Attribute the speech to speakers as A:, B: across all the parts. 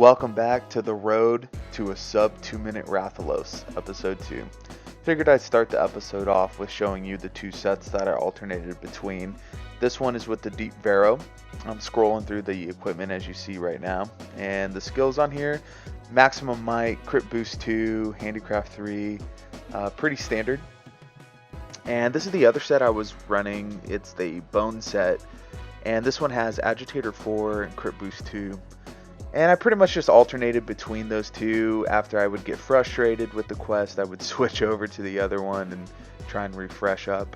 A: Welcome back to the road to a sub 2-minute Rathalos, episode 2. Figured I'd start the episode off with showing you the two sets that I alternated between. This one is with the Deep Vero. I'm scrolling through the equipment as you see right now. And the skills on here, Maximum Might, Crit Boost 2, Handicraft 3, pretty standard. And this is the other set I was running. It's the Bone set. And this one has Agitator 4 and Crit Boost 2. And I pretty much just alternated between those two. After I would get frustrated with the quest, I would switch over to the other one and try and refresh up.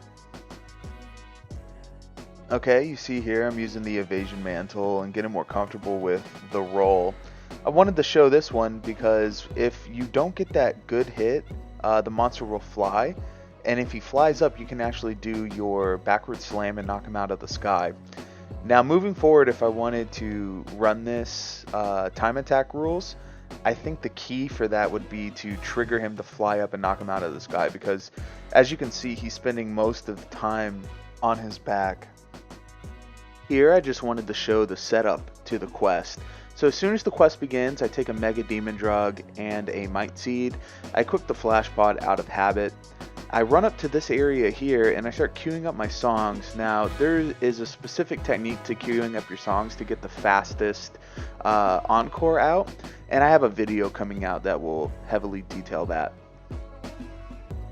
A: Okay, you see here I'm using the Evasion Mantle and getting more comfortable with the roll. I wanted to show this one because if you don't get that good hit, the monster will fly. And if he flies up, you can actually do your backward slam and knock him out of the sky. Now moving forward, if I wanted to run this time attack rules, I think the key for that would be to trigger him to fly up and knock him out of the sky, because as you can see, he's spending most of the time on his back. Here I just wanted to show the setup to the quest. So as soon as the quest begins, I take a Mega Demon Drug and a Might Seed. I equip the Flash Pod out of habit. I run up to this area here and I start queuing up my songs. Now there is a specific technique to queuing up your songs to get the fastest encore out, and I have a video coming out that will heavily detail that.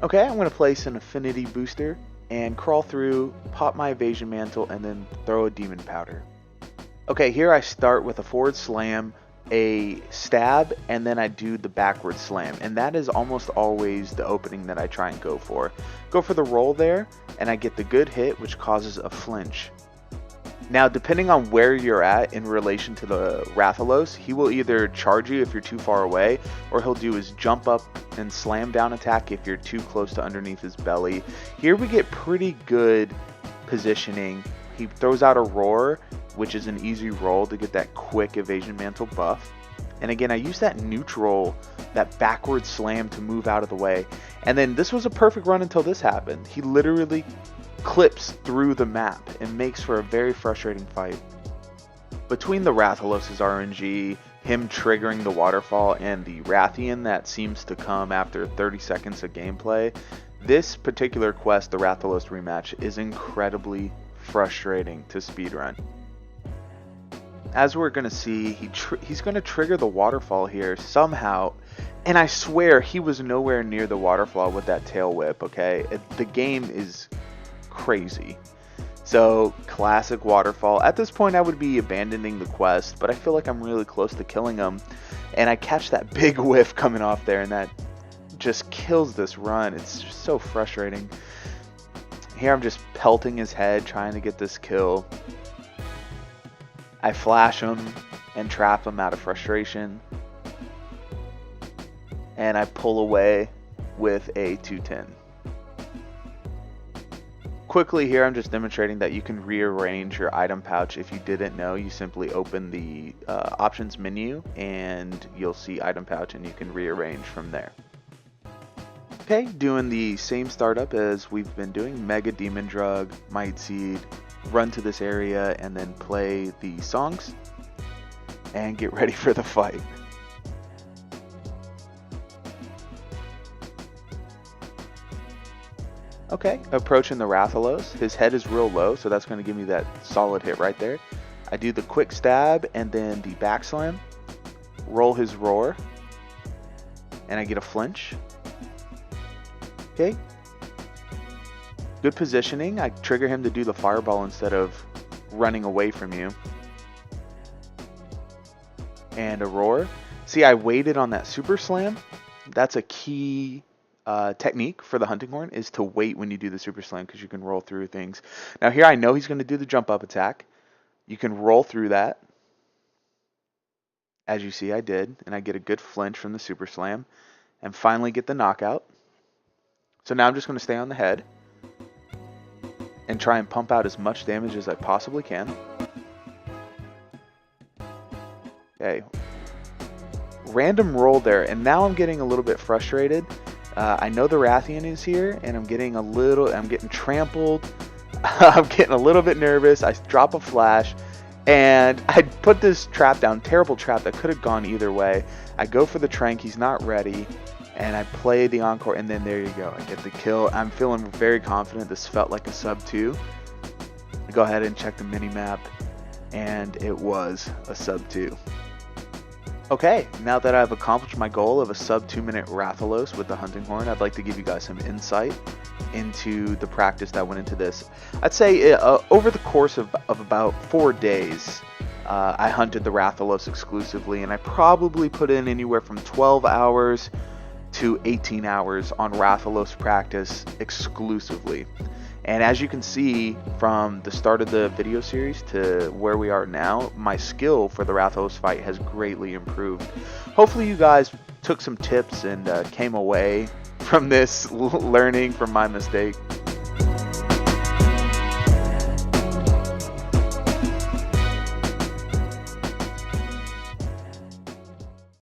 A: Okay, I'm going to place an Affinity Booster and crawl through, pop my Evasion Mantle, and then throw a Demon Powder. Okay, here I start with a forward slam, a stab, and then I do the backward slam, and that is almost always the opening that I try and go for. Go for the roll there, and I get the good hit, which causes a flinch. Now depending on where you're at in relation to the Rathalos, he will either charge you if you're too far away, or he'll do his jump up and slam down attack if you're too close to underneath his belly. Here we get pretty good positioning. He throws out a roar, which is an easy roll to get that quick Evasion Mantle buff. And again, I use that neutral, that backward slam to move out of the way. And then this was a perfect run until this happened. He literally clips through the map and makes for a very frustrating fight. Between the Rathalos' RNG, him triggering the waterfall, and the Rathian that seems to come after 30 seconds of gameplay, this particular quest, the Rathalos Rematch, is incredibly frustrating to speedrun. As we're going to see, he's going to trigger the waterfall here somehow, and I swear he was nowhere near the waterfall with that tail whip, okay? The game is crazy. So, classic waterfall. At this point I would be abandoning the quest, but I feel like I'm really close to killing him, and I catch that big whiff coming off there, and that just kills this run. It's just so frustrating. Here I'm just pelting his head, trying to get this kill. I flash him and trap him out of frustration, and I pull away with a 210. Quickly here, I'm just demonstrating that you can rearrange your item pouch. If you didn't know, you simply open the options menu and you'll see item pouch, and you can rearrange from there. Okay, doing the same startup as we've been doing. Mega Demon Drug, Might Seed, run to this area, and then play the songs and get ready for the fight. Okay, approaching the Rathalos. His head is real low, so that's going to give me that solid hit right there. I do the quick stab and then the back slam, roll his roar, and I get a flinch. Okay, good positioning. I trigger him to do the fireball instead of running away from you. And a roar. See, I waited on that super slam. That's a key technique for the hunting horn, is to wait when you do the super slam, because you can roll through things. Now here I know he's going to do the jump up attack. You can roll through that. As you see, I did, and I get a good flinch from the super slam and finally get the knockout. So now I'm just going to stay on the head and try and pump out as much damage as I possibly can. Okay. Random roll there, and now I'm getting a little bit frustrated. I know the Rathian is here, and I'm getting trampled. I'm getting a little bit nervous. I drop a flash, And I put this trap down, terrible trap that could have gone either way. I go for the Trank, he's not ready, and I play the Encore, and then there you go, I get the kill. I'm feeling very confident. This felt like a sub 2. I go ahead and check the mini-map, and it was a sub 2. Okay, now that I've accomplished my goal of a sub 2-minute Rathalos with the Hunting Horn, I'd like to give you guys some insight into the practice that went into this. I'd say over the course of about 4 days, I hunted the Rathalos exclusively, and I probably put in anywhere from 12 hours to 18 hours on Rathalos practice exclusively. And as you can see from the start of the video series to where we are now, my skill for the Rathalos fight has greatly improved. Hopefully you guys took some tips and came away from this learning from my mistake.